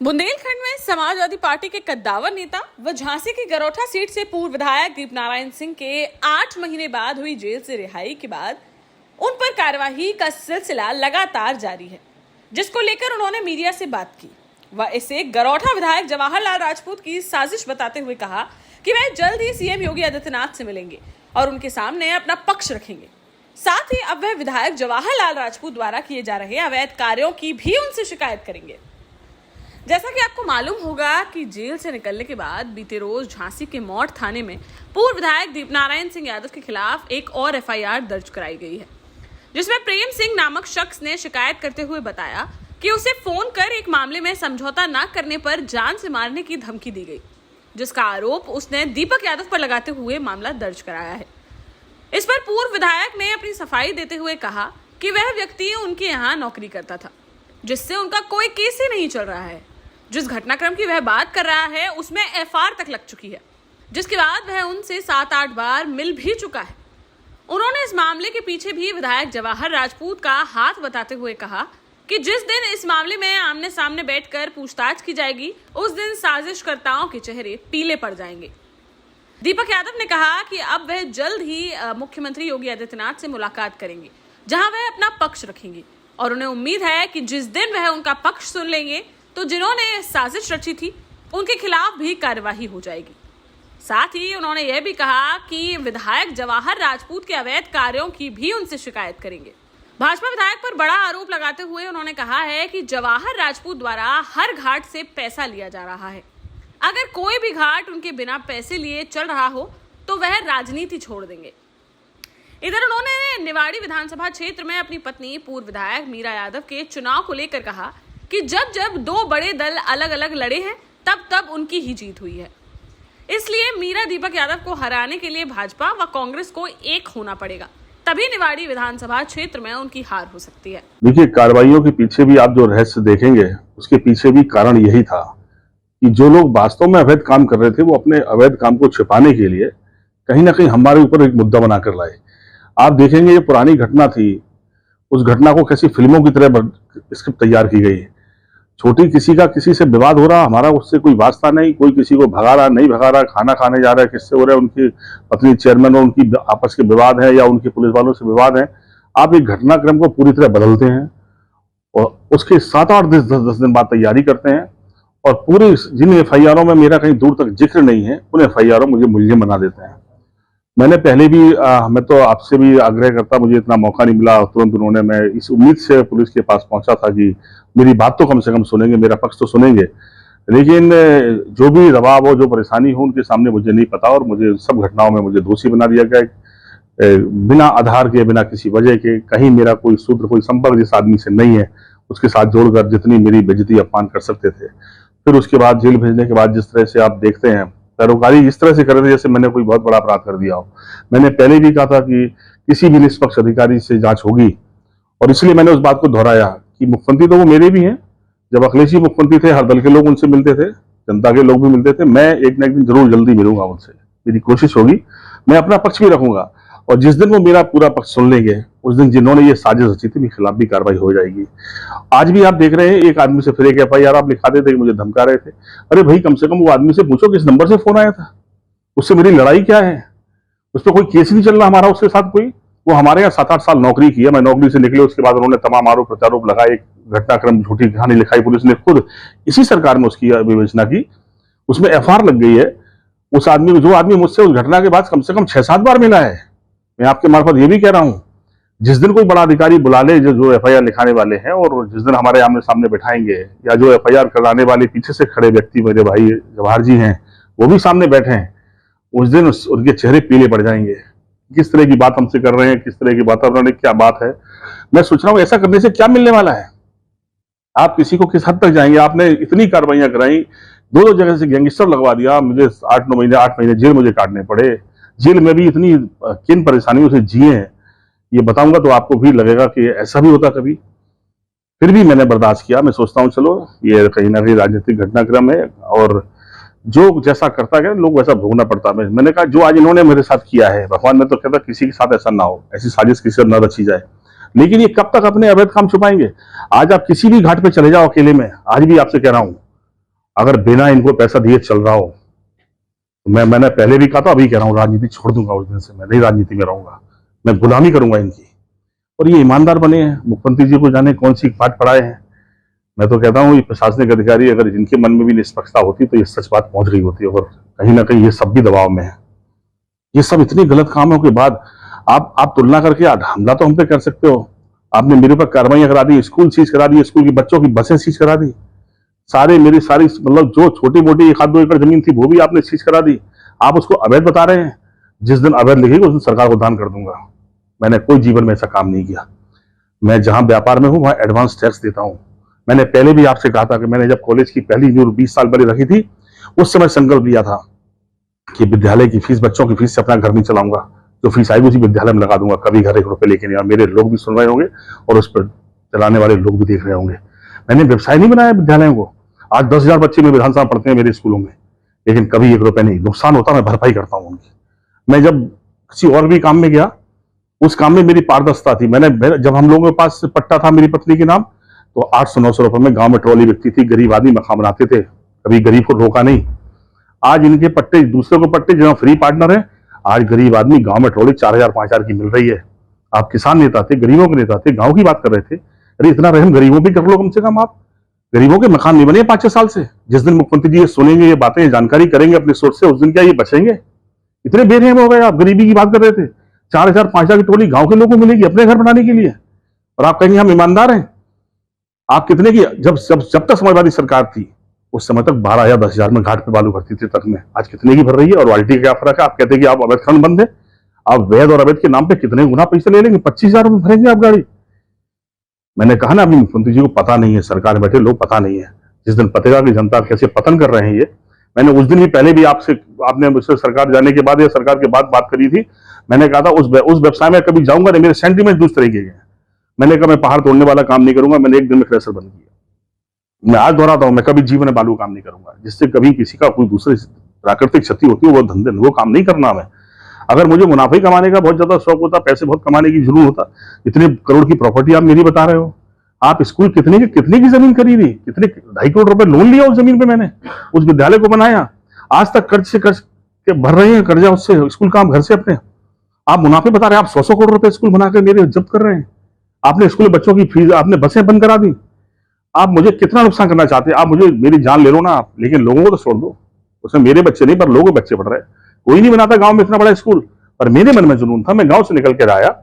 बुंदेलखंड में समाजवादी पार्टी के कद्दावर नेता व झांसी की गरोठा सीट से पूर्व विधायक दीपनारायण सिंह के 8 महीने बाद हुई जेल से रिहाई के बाद उन पर कार्यवाही का सिलसिला लगातार जारी है, जिसको लेकर उन्होंने मीडिया से बात की। वह इसे गरोठा विधायक जवाहरलाल राजपूत की साजिश बताते हुए कहा कि वह जल्द ही सीएम योगी आदित्यनाथ से मिलेंगे और उनके सामने अपना पक्ष रखेंगे। साथ ही अब वह विधायक जवाहरलाल राजपूत द्वारा किए जा रहे अवैध कार्यों की भी उनसे शिकायत करेंगे। जैसा कि आपको मालूम होगा कि जेल से निकलने के बाद बीते रोज झांसी के मौड़ थाने में पूर्व विधायक दीपनारायण सिंह यादव के खिलाफ एक और एफआईआर दर्ज कराई गई है, जिसमें प्रेम सिंह नामक शख्स ने शिकायत करते हुए बताया कि उसे फोन कर एक मामले में समझौता न करने पर जान से मारने की धमकी दी गई, जिसका आरोप उसने दीपक यादव पर लगाते हुए मामला दर्ज कराया है। इस पर पूर्व विधायक ने अपनी सफाई देते हुए कहा कि वह व्यक्ति उनके यहाँ नौकरी करता था, जिससे उनका कोई केस ही नहीं चल रहा है। जिस घटनाक्रम की वह बात कर रहा है उसमें एफआईआर तक लग चुकी है, जिसके बाद वह उनसे 7-8 बार मिल भी चुका है। उन्होंने इस मामले के पीछे भी विधायक जवाहर राजपूत का हाथ बताते हुए कहा कि जिस दिन इस मामले में आमने सामने बैठकर पूछताछ की जाएगी, उस दिन साजिशकर्ताओं के चेहरे पीले पड़ जाएंगे। दीपक यादव ने कहा कि अब वह जल्द ही मुख्यमंत्री योगी आदित्यनाथ से मुलाकात करेंगे, जहां वह अपना पक्ष रखेंगे और उन्हें उम्मीद है कि जिस दिन वह उनका पक्ष सुन लेंगे तो जिन्होंने साजिश रची थी उनके खिलाफ भी कार्यवाही हो जाएगी। साथ ही उन्होंने यह भी कहा कि विधायक जवाहर राजपूत के अवैध कार्यों की भी उनसे शिकायत करेंगे। भाजपा विधायक पर बड़ा आरोप लगाते हुए उन्होंने कहा है कि जवाहर राजपूत द्वारा हर घाट से पैसा लिया जा रहा है। अगर कोई भी घाट उनके बिना पैसे लिए चल रहा हो तो वह राजनीति छोड़ देंगे। इधर उन्होंने निवाड़ी विधानसभा क्षेत्र में अपनी पत्नी पूर्व विधायक मीरा यादव के चुनाव को लेकर कहा कि जब जब 2 बड़े दल अलग अलग लड़े हैं तब उनकी ही जीत हुई है, इसलिए मीरा दीपक यादव को हराने के लिए भाजपा व कांग्रेस को एक होना पड़ेगा, तभी निवाड़ी विधानसभा क्षेत्र में उनकी हार हो सकती है। देखिए, कार्रवाइयों के पीछे भी आप जो रहस्य देखेंगे उसके पीछे भी कारण यही था कि जो लोग वास्तव में अवैध काम कर रहे थे वो अपने अवैध काम को छिपाने के लिए कहीं ना कहीं हमारे ऊपर एक मुद्दा बनाकर लाए। आप देखेंगे ये पुरानी घटना थी, उस घटना को कैसी फिल्मों की तरह स्क्रिप्ट तैयार की गई है। छोटी किसी का किसी से विवाद हो रहा, हमारा उससे कोई वास्ता नहीं, कोई किसी को भगा रहा नहीं भगा रहा, खाना खाने जा रहा है किससे हो रहा है, उनकी पत्नी चेयरमैन और उनकी आपस के विवाद है या उनके पुलिस वालों से विवाद है। आप एक घटनाक्रम को पूरी तरह बदलते हैं और उसके 7-8 10 दिन बाद तैयारी करते हैं और पूरे जिन एफआईआरों में मेरा कहीं दूर तक जिक्र नहीं है उन एफआईआरों मुझे मुलजिम बना देते हैं। मैंने पहले भी मैं तो आपसे भी आग्रह करता, मुझे इतना मौका नहीं मिला, तुरंत उन्होंने, मैं इस उम्मीद से पुलिस के पास पहुंचा था कि मेरी बात तो कम से कम सुनेंगे, मेरा पक्ष तो सुनेंगे, लेकिन जो भी दबाव हो, जो परेशानी हो, उनके सामने मुझे नहीं पता और मुझे सब घटनाओं में मुझे दोषी बना दिया गया बिना आधार के, बिना किसी वजह के। कहीं मेरा कोई सूत्र, कोई संपर्क जिस आदमी से नहीं है उसके साथ जोड़कर जितनी मेरी बेइज्जती अपमान कर सकते थे। फिर उसके बाद जेल भेजने के बाद जिस तरह से आप देखते हैं पैरोकारी इस तरह से कर रहे थे जैसे मैंने कोई बहुत बड़ा अपराध कर दिया हो। मैंने पहले भी कहा था कि किसी भी निष्पक्ष अधिकारी से जांच होगी और इसलिए मैंने उस बात को दोहराया कि मुख्यमंत्री तो वो मेरे भी हैं। जब अखिलेश जी मुख्यमंत्री थे हर दल के लोग उनसे मिलते थे, जनता के लोग भी मिलते थे। मैं एक न एक दिन जरूर जल्दी मिलूंगा उनसे, मेरी कोशिश होगी, मैं अपना पक्ष भी रखूंगा और जिस दिन वो मेरा पूरा पक्ष सुन लेंगे उस दिन जिन्होंने ये साजिश रची थी उनके खिलाफ भी कार्रवाई हो जाएगी। आज भी आप देख रहे हैं एक आदमी से फिर एक एफआईआर आप लिखा देते, मुझे धमका रहे थे। अरे भाई, कम से कम वो आदमी से पूछो किस नंबर से फोन आया था, उससे मेरी लड़ाई क्या है, उस पर कोई केस नहीं चल रहा हमारा उसके साथ कोई। वो हमारे यहाँ 7-8 साल नौकरी की है, मैं नौकरी से निकले उसके बाद उन्होंने तमाम आरोप प्रत्यारोप लगाए, घटनाक्रम झूठी कहानी लिखाई, पुलिस ने खुद इसी सरकार में उसकी विवेचना की, उसमें एफआईआर लग गई है। उस आदमी, जो आदमी मुझसे उस घटना के बाद कम से कम 6-7 बार मिला है, मैं आपके मार्फत ये भी कह रहा हूं, जिस दिन कोई बड़ा अधिकारी बुला ले जो एफआईआर लिखाने वाले हैं और जिस दिन हमारे आमने सामने बैठाएंगे या जो एफआईआर कराने वाले पीछे से खड़े व्यक्ति मेरे भाई जवाहर जी हैं वो भी सामने बैठे हैं, उस दिन उनके चेहरे पीले पड़ जाएंगे। किस तरह की बात हमसे कर रहे हैं, किस तरह की वातावरण, क्या बात है। मैं सोच रहा हूँ ऐसा करने से क्या मिलने वाला है। आप किसी को किस हद तक जाएंगे। आपने इतनी कार्रवाइयां कराई, 2 जगह से गैंगस्टर लगवा दिया, मुझे 8 महीने जेल मुझे काटने पड़े। जेल में भी इतनी किन परेशानियों से जिए हैं ये बताऊंगा तो आपको भी लगेगा कि ऐसा भी होता कभी। फिर भी मैंने बर्दाश्त किया। मैं सोचता हूँ चलो ये कहीं ना कहीं राजनीतिक घटनाक्रम है और जो जैसा करता गया लोग वैसा भोगना पड़ता है। मैंने कहा जो आज इन्होंने मेरे साथ किया है, भगवान मैं तो कहता किसी के साथ ऐसा ना हो, ऐसी साजिश किसी से न रची जाए। लेकिन ये कब तक अपने अवैध काम छुपाएंगे। आज आप किसी भी घाट पे चले जाओ अकेले में, आज भी आपसे कह रहा हूँ अगर बिना इनको पैसा दिए चल रहा हो तो मैंने पहले भी कहा था, अभी कह रहा हूँ, राजनीति छोड़ दूंगा उस दिन से। मैं नहीं राजनीति में रहूंगा, मैं गुलामी करूंगा इनकी। और ये ईमानदार बने हैं, मुख्यमंत्री जी को जाने कौन सी पाठ पढ़ाए हैं। मैं तो कहता हूँ ये प्रशासनिक अधिकारी, अगर इनके मन में भी निष्पक्षता होती तो ये सच बात पहुंच गई होती, और कहीं ना कहीं ये सब भी दबाव में है। ये सब इतने गलत कामों के बाद आप तुलना करके हमला तो हम पे कर सकते हो। आपने मेरे ऊपर कार्रवाई करा दी, स्कूल सीज करा दी, स्कूल की बच्चों की बसें सीज करा दी, मेरी सारी मतलब जो छोटी मोटी 1-2 एकड़ जमीन थी वो भी आपने सीज करा दी। आप उसको अवैध बता रहे हैं। जिस दिन अवैध लिखेगा उस दिन सरकार को दान कर दूंगा। मैंने कोई जीवन में ऐसा काम नहीं किया। मैं जहां व्यापार में हूं वहां एडवांस टैक्स देता हूं। मैंने पहले भी आपसे कहा था कि मैंने जब कॉलेज की पहली जो 20 साल पहले रखी थी, उस समय संकल्प लिया था कि विद्यालय की फीस, बच्चों की फीस से अपना घर नहीं चलाऊंगा। जो फीस आएगी उसी विद्यालय में लगा दूंगा, कभी घर 1 रुपए लेके नहीं। मेरे लोग भी सुन रहे होंगे और उस पर चलाने वाले लोग भी देख रहे होंगे। मैंने व्यवसाय नहीं बनाया विद्यालयों को। आज 10,000 बच्चे में विधानसभा पढ़ते हैं मेरे स्कूलों में, लेकिन कभी 1 रुपए नहीं। नुकसान होता मैं भरपाई करता हूँ उनकी। मैं जब किसी और भी काम में गया, उस काम में मेरी पारदर्शिता थी। जब हम लोगों के पास पट्टा था मेरी पत्नी के नाम, तो 800-900 रुपए में गांव में ट्रॉली बिकती थी। गरीब आदमी मकान बनाते थे, कभी गरीब को रोका नहीं। आज इनके पट्टे, दूसरे को पट्टे जहां फ्री पार्टनर है, आज गरीब आदमी गांव में ट्रॉली 4,000-5,000 की मिल रही है। आप किसान नेता थे, गरीबों के नेता थे, गांव की बात कर रहे थे। अरे इतना रहम गरीबों भी कर लो कम से कम। आप गरीबों के मकान नहीं बने 5-6 साल से। जिस दिन मुख्यमंत्री जी ये सुनेंगे, ये बातें जानकारी करेंगे अपने सोच से, उस दिन क्या ये बचेंगे? इतने बेरहम हो गए आप। गरीबी की बात कर रहे थे, 4,000-5,000 की टोली गांव के लोगों को मिलेगी अपने घर बनाने के लिए, और आप कहेंगे हम ईमानदार हैं। आप कितने की, जब तक समाजवादी सरकार थी उस समय तक 12,000 10,000 में घाट पे बालू भरती थी तक में। आज कितने की भर रही है? और क्वालिटी का क्या फर्क है? आप कहते हैं कि आप अवैध खनन बंद है। आप वैध और अवैध के नाम पे कितने गुना पैसे ले लेंगे? 25,000 में भरेंगे आप गाड़ी। मैंने कहा ना, अभी मुख्यमंत्री जी को पता नहीं है, सरकार में बैठे लोग पता नहीं है। जिस दिन पतेगा कि जनता कैसे पतन कर रहे हैं ये, मैंने उस दिन ही पहले भी आपने मुझसे सरकार जाने के बाद या सरकार के बाद बात करी थी। मैंने कहा था उस व्यवसाय में कभी जाऊंगा नहीं। मेरे सेंटीमेंट दूसरे तरीके के हैं। मैंने कहा मैं पहाड़ तोड़ने वाला काम नहीं करूंगा। मैंने एक दिन में क्रेशर बंद किया। मैं आज दोहराता हूं, मैं कभी जीवन में बालू काम नहीं करूंगा, जिससे कभी किसी का कोई दूसरी प्राकृतिक क्षति होती है। वो धंधे, वो काम नहीं करना हमें। अगर मुझे मुनाफा कमाने का बहुत ज्यादा शौक होता, पैसे बहुत कमाने की जरूर होता, इतने करोड़ की प्रॉपर्टी आप मेरी बता रहे हो। आप स्कूल कितने की जमीन खरीदी, कितने 2.5 करोड़ रुपए लोन लिया उस जमीन पे, मैंने उस विद्यालय को बनाया। आज तक कर्ज के भर रहे हैं कर्जा उससे, स्कूल का घर से अपने। आप मुनाफे बता रहे हैं। आप 100 करोड़ रुपए स्कूल बनाकर मेरे जब्त कर रहे हैं। आपने स्कूल में बच्चों की फीस, आपने बसें बंद करा दी। आप मुझे कितना नुकसान करना चाहते हैं? आप मुझे मेरी जान ले लो ना आप, लेकिन लोगों को तो छोड़ दो। उसमें मेरे बच्चे नहीं, पर लोगों के बच्चे पढ़ रहे हैं। कोई नहीं बनाता गांव में इतना बड़ा स्कूल, पर मेरे मन में जुनून था। मैं गांव से निकल कर आया,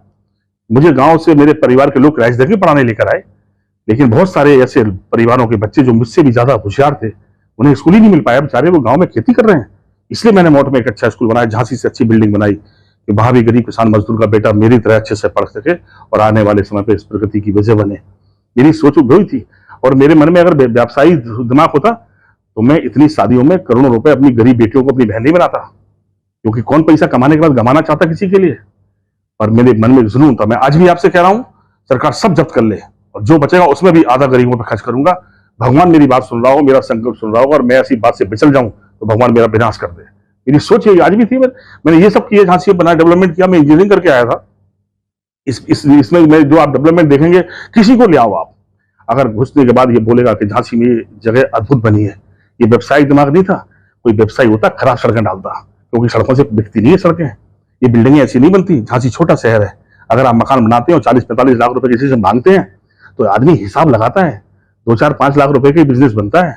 मुझे गांव से मेरे परिवार के लोग क्राइस देकर पढ़ाने लेकर आए, लेकिन बहुत सारे ऐसे परिवारों के बच्चे जो मुझसे भी ज्यादा होशियार थे, उन्हें स्कूल ही नहीं मिल पाया। बेचारे वो गांव में खेती कर रहे हैं। इसलिए मैंने मोट में एक अच्छा स्कूल बनाया, झांसी से अच्छी बिल्डिंग बनाई कि वहां भी गरीब किसान मजदूर का बेटा मेरी तरह अच्छे से पढ़ सके और आने वाले समय पर इस प्रगति की वजह बने। मेरी सोच वही थी। और मेरे मन में अगर व्यवसायी दिमाग होता तो मैं इतनी शादियों में करोड़ों रुपए अपनी गरीब बेटियों को अपनी बहन नहीं बनाता, क्योंकि कौन पैसा कमाने के बाद गंवाना चाहता किसी के लिए। और मेरे मन में जुनून था। मैं आज भी आपसे कह रहा हूं, सरकार सब जब्त कर ले, और जो बचेगा उसमें भी आधा गरीबों पर खर्च करूंगा। भगवान मेरी बात सुन रहा हो, मेरा संकल्प सुन रहा हो, और मैं ऐसी बात से बिचल जाऊं तो भगवान मेरा विनाश कर दे। मेरी सोच ये आज भी थी। मैंने ये सब किया, झांसी बना, डेवलपमेंट किया। मैं इंजीनियरिंग करके आया था। इसमें मैं जो आप डेवलपमेंट देखेंगे, किसी को ले आओ आप, अगर घुसने के बाद ये बोलेगा कि झांसी में ये जगह अद्भुत बनी है। ये व्यवसायिक दिमाग नहीं था। कोई व्यवसायी होता खराब सड़कें डालता, क्योंकि सड़कों से बिकती नहीं है सड़कें। ये बिल्डिंगें ऐसी नहीं बनती। झांसी छोटा शहर है। अगर आप मकान बनाते हो 40-45 लाख रुपए किसी से मांगते हैं तो आदमी हिसाब लगाता है, 2-4-5 लाख रुपए का बिजनेस बनता है।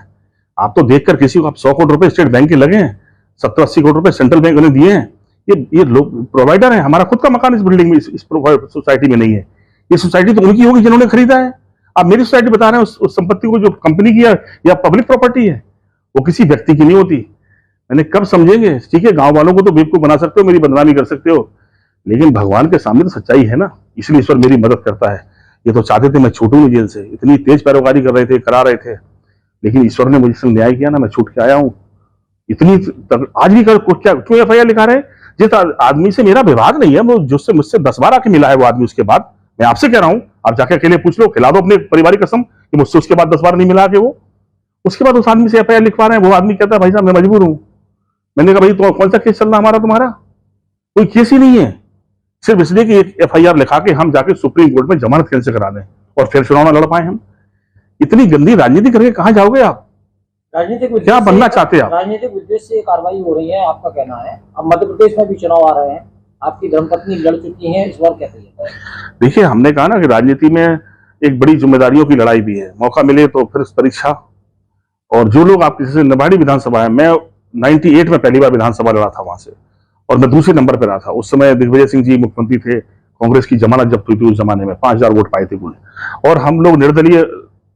आप तो देखकर किसी को, आप 100 करोड़ रुपए स्टेट बैंक के लगे हैं, 70-80 करोड़ रुपए सेंट्रल बैंक ने दिए हैं। ये लोग प्रोवाइडर है। हमारा खुद का मकान इस बिल्डिंग में, इस सोसाइटी में नहीं है। ये सोसाइटी तो उनकी होगी जिन्होंने खरीदा है। आप मेरी सोसाइटी बता रहे हैं, उस संपत्ति को जो कंपनी की है या पब्लिक प्रॉपर्टी है, वो किसी व्यक्ति की नहीं होती। मैंने कब समझेंगे? ठीक है, गांव वालों को तो बेवकूफ बना सकते हो, मेरी बदनामी कर सकते हो, लेकिन भगवान के सामने तो सच्चाई है ना। इसलिए ईश्वर मेरी मदद करता है। ये तो चाहते थे मैं छूटूं नहीं जेल से, इतनी तेज पैरोकारी कर रहे थे, करा रहे थे, लेकिन ईश्वर ने मुझे संग न्याय किया ना, मैं छूट के आया हूं। इतनी आज भी क्यों FIR लिखा रहे? जिस आदमी से मेरा विवाद नहीं है, वो जिससे मुझसे 10 बार आके मिला है वो आदमी, उसके बाद मैं आपसे कह रहा हूं, आप जाके अकेले पूछ लो, खिला दो अपने पारिवारिक कसम कि मुझसे उसके बाद 10 बार नहीं मिला के वो, उसके बाद उस आदमी से FIR लिखवा रहे हैं। वो आदमी कहता है भाई साहब मैं मजबूर हूं। मैंने कहा भाई तो कौन सा केस चल रहा हमारा? तुम्हारा कोई केस ही नहीं है। सिर्फ इसलिए कि एक FIR लिखा के हम जाके सुप्रीम कोर्ट में जमानत कैंसिल करा दें और फिर चुनाव में लड़ पाए हम। इतनी गंदी राजनीति करके कहां जाओगे आप? राजनीतिक क्या उद्देश्य बनना चाहते हैं आप? राजनीतिक उद्देश्य से कार्रवाई हो रही है, आपका कहना है। अब मध्य प्रदेश में भी चुनाव आ रहे हैं, आपकी धर्मपत्नी लड़ चुकी हैं, इस बार क्या कहिए? देखिए, हमने कहा ना कि राजनीति में एक बड़ी जिम्मेदारियों की लड़ाई भी है। मौका मिले तो फिर परीक्षा। और जो लोग आप जैसे निवाड़ी विधानसभा है, मैं 98 में पहली बार विधानसभा लड़ा था वहां से, और मैं दूसरे नंबर पर रहा था। उस समय दिग्विजय सिंह जी मुख्यमंत्री थे, कांग्रेस की जमानत जब्त हुई थी उस जमाने में, 5000 वोट पाए थे कुल। और हम लोग निर्दलीय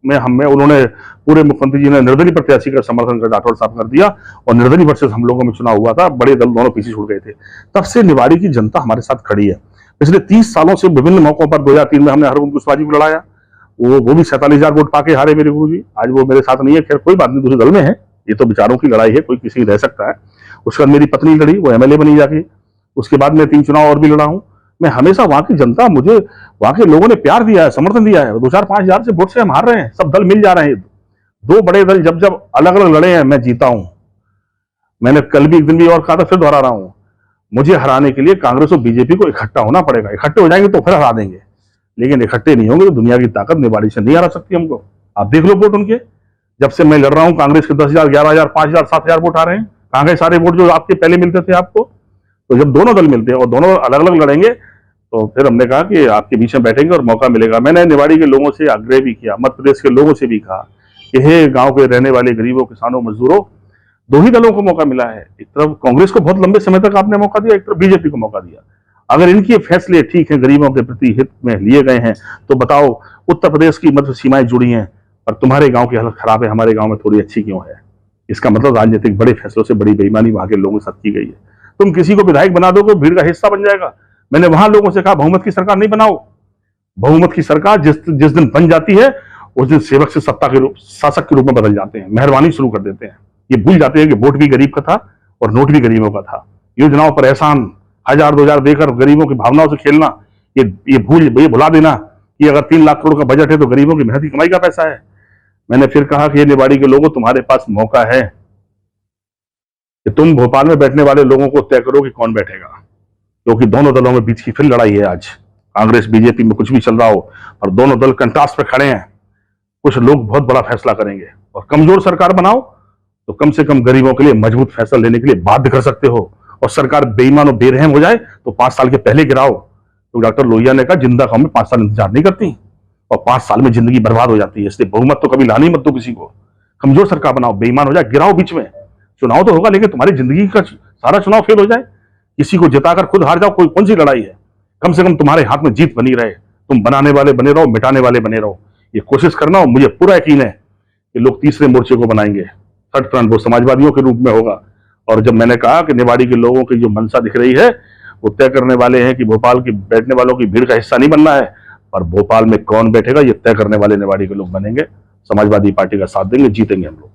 में हमें उन्होंने पूरे मुख्यमंत्री जी ने निर्दलीय प्रत्याशी का समर्थन कर राठौड़ साहब कर दिया, और निर्दलीय वर्सेस हम लोगों में चुनाव हुआ था। बड़े दल दोनों पीछे छूट गए थे। तब से निवाड़ी की जनता हमारे साथ खड़ी है। पिछले 30 सालों से विभिन्न मौकों पर 2003 में हमने हरगोविंद कुशवाहा जी को लड़ाया, वो भी 47,000 वोट पाके हारे मेरे गुरु जी। आज वो मेरे साथ नहीं है, खैर कोई बात नहीं, दूसरे दल में है। ये तो विचारों की लड़ाई है, कोई किसी रह सकता है। उसके बाद मेरी पत्नी लड़ी, वो एमएलए बनी जाके। उसके बाद मैं 3 चुनाव और भी लड़ा हूं। मैं हमेशा वहां की जनता, मुझे वहां के लोगों ने प्यार दिया है, समर्थन दिया है। 2-4-5 हजार से वोट से हम हार रहे हैं, सब दल मिल जा रहे हैं। 2 बड़े दल जब जब अलग अलग लड़े हैं, मैं जीता हूं। मैंने कल भी एक दिन भी और कहा था, फिर दोहरा रहा हूं, मुझे हराने के लिए कांग्रेस और बीजेपी को इकट्ठा होना पड़ेगा। इकट्ठे हो जाएंगे तो फिर हरा देंगे, लेकिन इकट्ठे नहीं होंगे तो दुनिया की ताकत निवाड़ी से नहीं हरा सकती हमको। आप देख लो वोट उनके, जब से मैं लड़ रहा हूं कांग्रेस के 10,000, 11,000, 5,000, 7,000 वोट आ रहे हैं। कहां गए सारे वोट जो आपके पहले मिलते थे आपको? तो जब दोनों दल मिलते हैं और दोनों अलग अलग लड़ेंगे, तो फिर हमने कहा कि आपके बीच में बैठेंगे और मौका मिलेगा। मैंने निवाड़ी के लोगों से आग्रह भी किया, मध्य प्रदेश के लोगों से भी कहा कि हे गांव के रहने वाले गरीबों, किसानों, मजदूरों, 2 ही दलों को मौका मिला है। एक तरफ कांग्रेस को बहुत लंबे समय तक आपने मौका दिया, एक तरफ बीजेपी को मौका दिया। अगर इनके फैसले ठीक है, गरीबों के प्रति हित में लिए गए हैं, तो बताओ उत्तर प्रदेश की मध्य सीमाएं जुड़ी हैं और तुम्हारे गांव की हालत खराब है, हमारे गांव में थोड़ी अच्छी क्यों है? इसका मतलब राजनीतिक बड़े फैसलों से बड़ी बेईमानी वहां के लोगों के साथ की गई है। तुम किसी को विधायक बना दोगे, भीड़ का हिस्सा बन जाएगा। मैंने वहां लोगों से कहा, बहुमत की सरकार नहीं बनाओ। बहुमत की सरकार जिस दिन बन जाती है, उस दिन सेवक से शासक के रूप में बदल जाते हैं, मेहरबानी शुरू कर देते हैं। ये भूल जाते हैं कि वोट भी गरीब का था और नोट भी गरीबों का था। योजनाओं पर एहसान 1000-2000 देकर गरीबों की भावनाओं से खेलना, ये भुला देना कि अगर 3 लाख करोड़ का बजट है तो गरीबों की मेहनत की कमाई का पैसा है। मैंने फिर कहा कि ये निवाड़ी के लोगों, तुम्हारे पास मौका है कि तुम भोपाल में बैठने वाले लोगों को तय करो कि कौन बैठेगा, क्योंकि दोनों दलों में बीच की फिर लड़ाई है। आज कांग्रेस बीजेपी में कुछ भी चल रहा हो और दोनों दल कंट्रास्ट पर खड़े हैं, कुछ लोग बहुत बड़ा फैसला करेंगे। और कमजोर सरकार बनाओ तो कम से कम गरीबों के लिए मजबूत फैसला लेने के लिए बाध्य कर सकते हो। और सरकार बेईमान और बेरहम हो जाए तो 5 साल के पहले गिराओ। तो डॉक्टर लोहिया ने कहा, जिंदा कौम में 5 साल इंतजार नहीं करती और 5 साल में जिंदगी बर्बाद हो जाती है। इसलिए बहुमत तो कभी लानी मत दो किसी को। कमजोर सरकार बनाओ, बेईमान हो जाए, गिराओ बीच में। चुनाव तो होगा, लेकिन तुम्हारी जिंदगी का सारा चुनाव फेल हो जाए, किसी को जिताकर खुद हार जाओ, कौन सी लड़ाई है? कम से कम तुम्हारे हाथ में जीत बनी रहे। तुम बनाने वाले बने रहो, मिटाने वाले बने रहो। ये कोशिश करना, और मुझे पूरा यकीन है कि लोग तीसरे मोर्चे को बनाएंगे। थर्ड फ्रंट वो समाजवादियों के रूप में होगा। और जब मैंने कहा कि निवाड़ी के लोगों की जो मंशा दिख रही है, वो तय करने वाले हैं कि भोपाल की बैठने वालों की भीड़ का हिस्सा नहीं बनना है, पर भोपाल में कौन बैठेगा ये तय करने वाले निवाड़ी के लोग बनेंगे। समाजवादी पार्टी का साथ देंगे, जीतेंगे हम लोग।